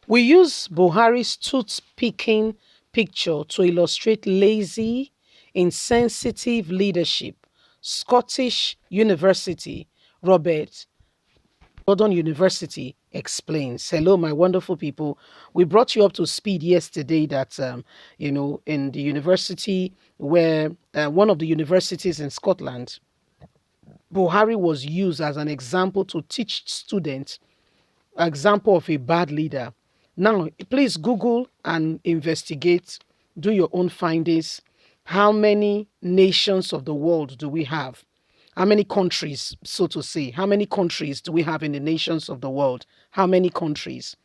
We use Buhari's tooth-picking picture to illustrate lazy, insensitive leadership. Scottish University, Robert Gordon University explains. Hello, my wonderful people. We brought you up to speed yesterday that, in the university where one of the universities in Scotland, Buhari was used as an example to teach students, example of a bad leader. Now, please Google and investigate, do your own findings. How many nations of the world do we have? How many countries, so to say? How many countries do we have in the nations of the world? How many countries?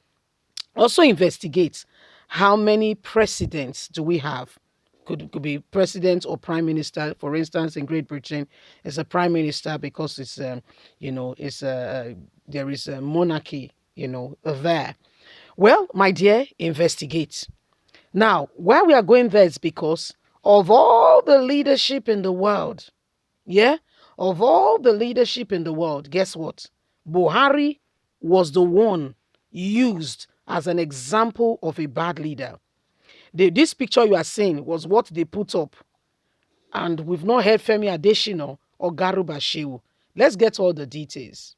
Also investigate how many presidents do we have? Could be president or prime minister. For instance, in Great Britain, it's a prime minister because it's there is a monarchy there. Well, my dear, investigate. Now, why we are going there is because of all the leadership in the world. Yeah, of all the leadership in the world, guess what? Buhari was the one used as an example of a bad leader. This picture you are seeing was what they put up, and we've not heard Femi Adesina or Garuba Shehu. Let's get all the details.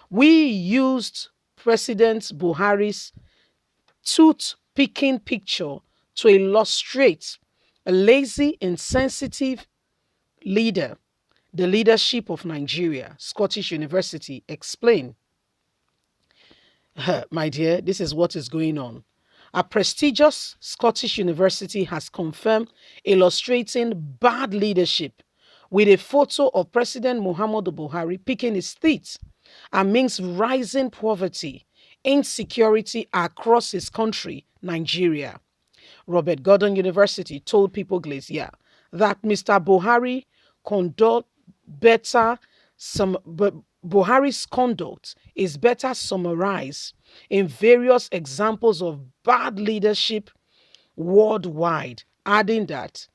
We used President Buhari's tooth-picking picture to illustrate a lazy, insensitive leader. The leadership of Nigeria, Scottish University, explain. My dear, this is what is going on. A prestigious Scottish university has confirmed illustrating bad leadership with a photo of President Muhammadu Buhari picking his teeth amidst rising poverty, insecurity across his country, Nigeria. Robert Gordon University told People Glacier that Mr. Buhari conduct better but Buhari's conduct is better summarized in various examples of bad leadership worldwide, adding that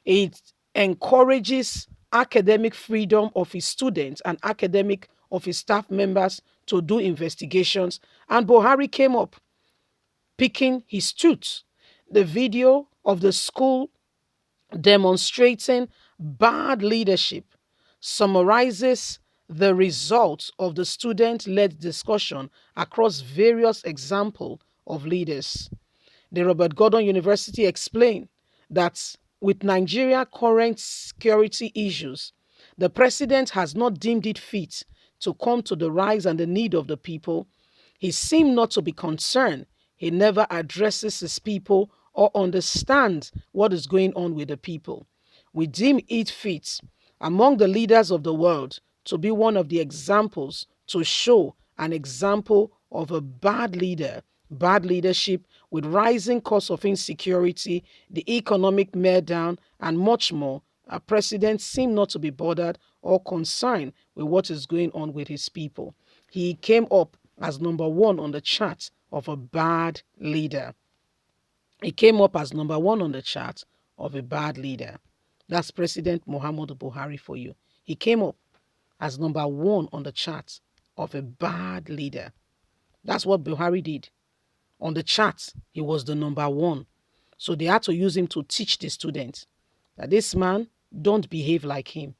it encourages academic freedom of his students and academic of his staff members to do investigations. And Buhari came up picking his tooth. The video of the school demonstrating bad leadership summarizes the results of the student-led discussion across various examples of leaders. The Robert Gordon University explained that with Nigeria current security issues, the president has not deemed it fit to come to the rise and the need of the people. He seemed not to be concerned. He never addresses his people or understands what is going on with the people. We deem it fit among the leaders of the world to be one of the examples to show an example of a bad leader, bad leadership with rising costs of insecurity, the economic meltdown, and much more. Our president seemed not to be bothered or concerned with what is going on with his people. He came up as number one on the chart of a bad leader. He came up as number one on the chart of a bad leader. That's President Muhammadu Buhari for you. He came up as number one on the chart of a bad leader. That's what Buhari did. On the chart, he was the number one. So they had to use him to teach the students that this man, don't behave like him.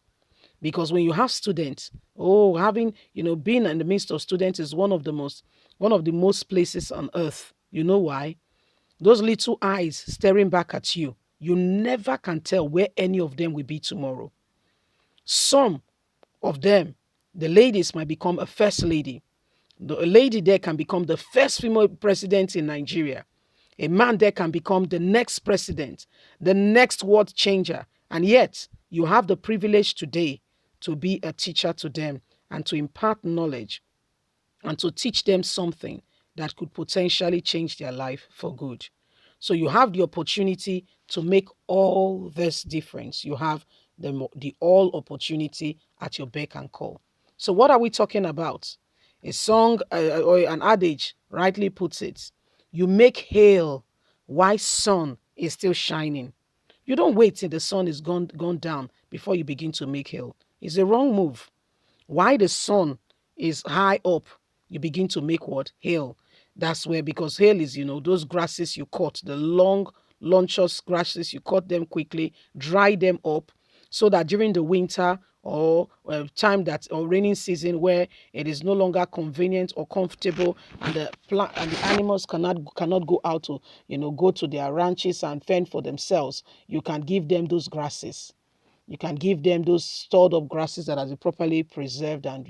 Because when you have students, being in the midst of students is one of the most places on earth. You know why? Those little eyes staring back at you, you never can tell where any of them will be tomorrow. Some of them, the ladies might become a first lady. A lady there can become the first female president in Nigeria. A man there can become the next president, the next world changer. And yet, you have the privilege today to be a teacher to them and to impart knowledge and to teach them something that could potentially change their life for good. So you have the opportunity to make all this difference. You have the all opportunity at your beck and call. So what are we talking about? A song or an adage rightly puts it. You make hail while sun is still shining. You don't wait till the sun is gone down before you begin to make hail. It's a wrong move. While the sun is high up, you begin to make what? Hail. That's where, because hail is, those grasses you cut, the long, luscious grasses, you cut them quickly, dry them up, so that during the winter or time that or raining season where it is no longer convenient or comfortable, and the plant and the animals cannot go out to go to their ranches and fend for themselves, you can give them those grasses. You can give them those stored up grasses that are properly preserved, and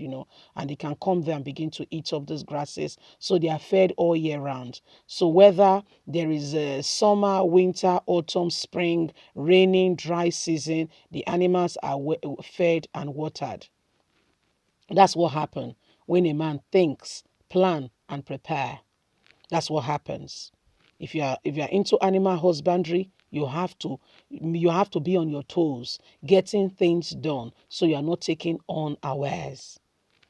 and they can come there and begin to eat up those grasses, so they are fed all year round. So whether there is a summer, winter, autumn, spring, raining, dry season, the animals are fed and watered. That's what happens when a man thinks, plan, and prepare. That's what happens. If you're into animal husbandry, you have to be on your toes, getting things done, so you're not taking unawares.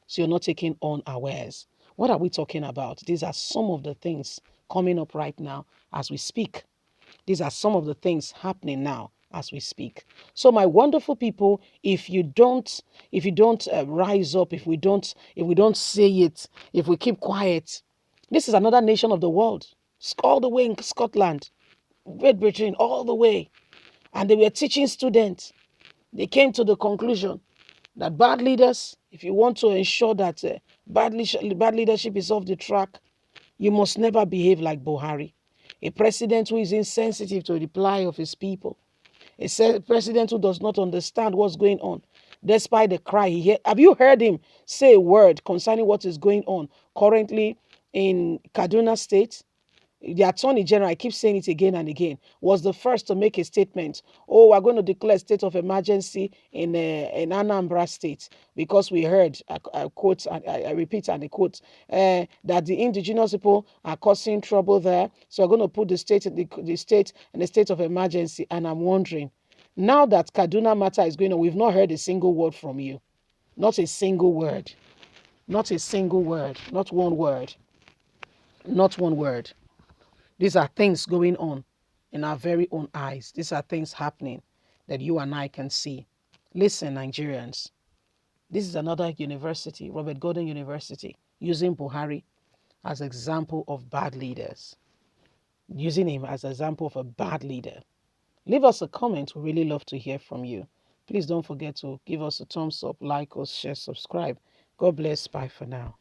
So you're not taking unawares. What are we talking about? These are some of the things coming up right now as we speak. These are some of the things happening now as we speak. So my wonderful people, if you don't rise up, if we don't say it, if we keep quiet, this is another nation of the world, all the way in Scotland, Great Britain, all the way, and they were teaching students. They came to the conclusion that bad leaders, if you want to ensure that bad leadership is off the track, you must never behave like Buhari, a president who is insensitive to the plight of his people, a president who does not understand what's going on. Despite the cry he heard, have you heard him say a word concerning what is going on currently in Kaduna State? The attorney general, I keep saying it again and again, was the first to make a statement. Oh, we're going to declare a state of emergency in Anambra State, because we heard, I quote, I repeat and I quote, that the indigenous people are causing trouble there. So we're going to put the state in a state of emergency. And I'm wondering, now that Kaduna matter is going on, we've not heard a single word from you. Not a single word. Not a single word. Not one word. Not one word. These are things going on in our very own eyes. These are things happening that you and I can see. Listen, Nigerians, this is another university, Robert Gordon University, using Buhari as an example of bad leaders, using him as an example of a bad leader. Leave us a comment. We really love to hear from you. Please don't forget to give us a thumbs up, like us, share, subscribe. God bless. Bye for now.